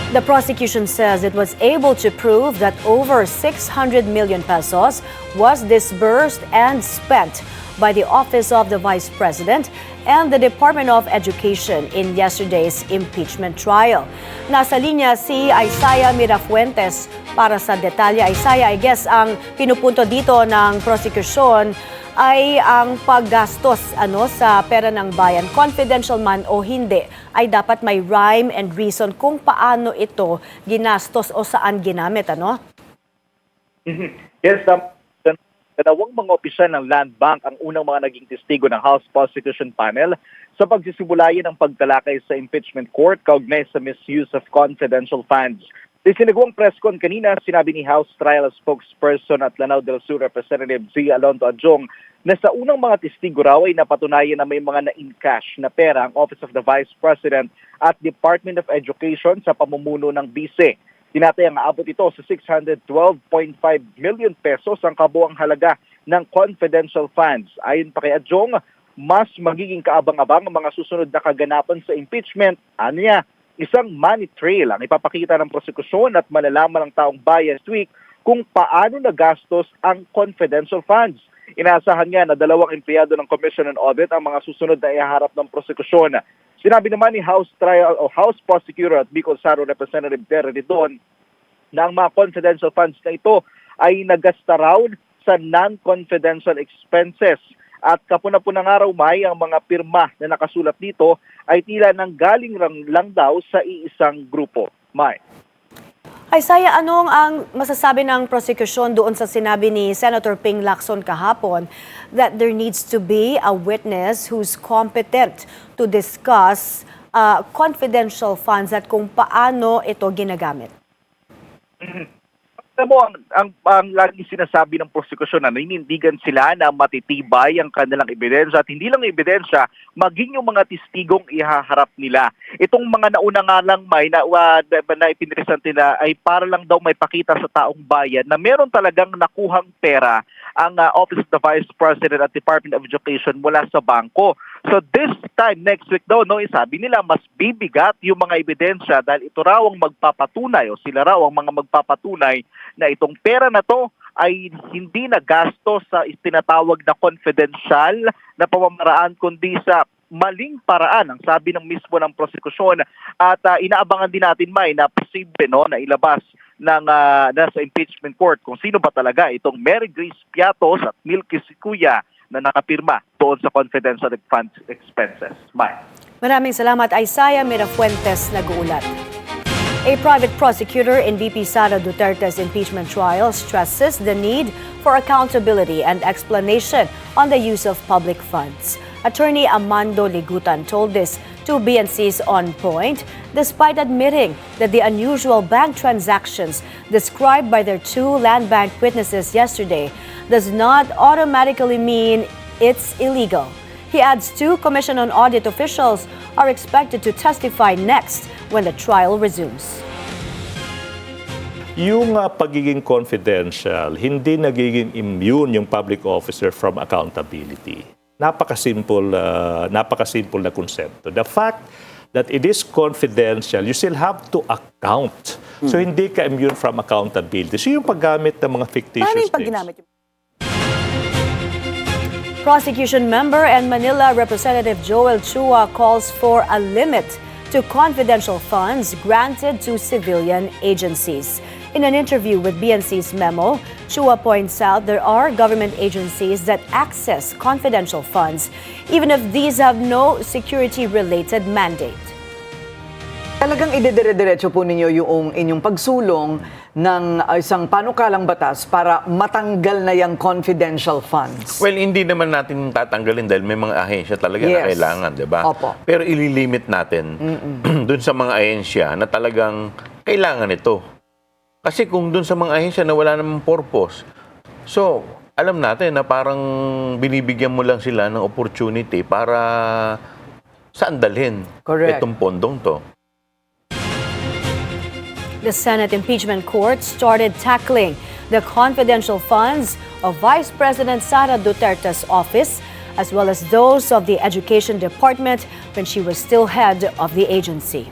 The prosecution says it was able to prove that over 600 million pesos was disbursed and spent by the Office of the Vice President and the Department of Education in yesterday's impeachment trial. Nasa linya si Isaiah Mirafuentes para sa detalye. Isaiah, I guess ang pinupunto dito ng prosecution ay ang paggastos sa pera ng bayan, confidential man o hindi, ay dapat may rhyme and reason kung paano ito ginastos o saan ginamit, ano? Yes, dalawang mga opisyal ng Land Bank ang unang mga naging testigo ng House Prosecution Panel sa pagsisimulayan ng pagtalakay sa impeachment court kaugnay sa misuse of confidential funds. Sa isinagawang press con kanina, sinabi ni House Trial Spokesperson at Lanao del Sur Representative Z. Alonto Adjong na sa unang mga testigo raw ay napatunayan na may mga na-in-cash na pera ang Office of the Vice President at Department of Education sa pamumuno ng BICE. Tinatayang aabot ito sa 612.5 million pesos ang kabuang halaga ng confidential funds. Ayon pa kay Adjong, mas magiging kaabang-abang ang mga susunod na kaganapan sa impeachment. Ano niya? Isang money trail ang ipapakita ng prosekusyon at malalaman ng taong bayan this week kung paano nagastos ang confidential funds. Inaasahan niya na 2 empleyado ng Commission on Audit ang mga susunod na ihaharap ng prosekusyon. Sinabi naman ni House Prosecutor at Bicol Saro Representative Terry Ridon na ang mga confidential funds na ito ay nagasta raw sa non-confidential expenses. At kapuna-punang araw May, ang mga pirma na nakasulat dito ay tila nanggaling lang daw sa iisang grupo. May. Isaiah, anong ang masasabi ng prosecution doon sa sinabi ni Senator Ping Lacson kahapon that there needs to be a witness who's competent to discuss confidential funds at kung paano ito ginagamit? Alam mo, ang lagi sinasabi ng prosekusyon na ninindigan sila na matitibay ang kanilang ebidensya at hindi lang ebidensya, maging yung mga testigong ihaharap nila. Itong mga nauna nga lang na ipinrepresent nila ay para lang daw may pakita sa taong bayan na meron talagang nakuhang pera ang Office of the Vice President at Department of Education mula sa bangko. So this time, next week daw, sabi nila mas bibigat yung mga ebidensya dahil ito raw ang magpapatunay o sila raw ang mga magpapatunay na itong pera na to ay hindi nagastos sa tinatawag na confidential na pamamaraan kundi sa maling paraan, ang sabi ng mismo ng prosekusyon. At inaabangan din natin, May, na posible na ilabas ng nasa impeachment court kung sino ba talaga itong Mary Grace Piatos at Milky Sikuya na nakapirma doon sa confidential funds expenses. May. Maraming salamat, Isaiah Mirafuentes, nag-uulat. A private prosecutor in VP Sara Duterte's impeachment trial stresses the need for accountability and explanation on the use of public funds. Attorney Amando Ligutan told this to BNC's On Point, despite admitting that the unusual bank transactions described by their 2 land bank witnesses yesterday does not automatically mean it's illegal. He adds 2 Commission on Audit officials are expected to testify next when the trial resumes. Yung pagiging confidential, hindi nagiging immune yung public officer from accountability. Napakasimple na konsepto. The fact that it is confidential, you still have to account. So hindi ka immune from accountability. So yung paggamit ng mga fictitious things. Prosecution member and Manila Representative Joel Chua calls for a limit to confidential funds granted to civilian agencies. In an interview with BNC's Memo, Chua points out there are government agencies that access confidential funds, even if these have no security-related mandate. Talagang idedire-diretso po ninyo yung inyong pagsulong ng isang panukalang batas para matanggal na yung confidential funds. Well, hindi naman natin tatanggalin dahil may mga ahensya talaga na kailangan, di ba? Opo. Pero ililimit natin dun sa mga ahensya na talagang kailangan ito. Kasi kung dun sa mga ahensya na wala namang purpose, so alam natin na parang binibigyan mo lang sila ng opportunity para saan dalhin itong pondong to. The Senate Impeachment Court started tackling the confidential funds of Vice President Sara Duterte's office, as well as those of the Education Department when she was still head of the agency.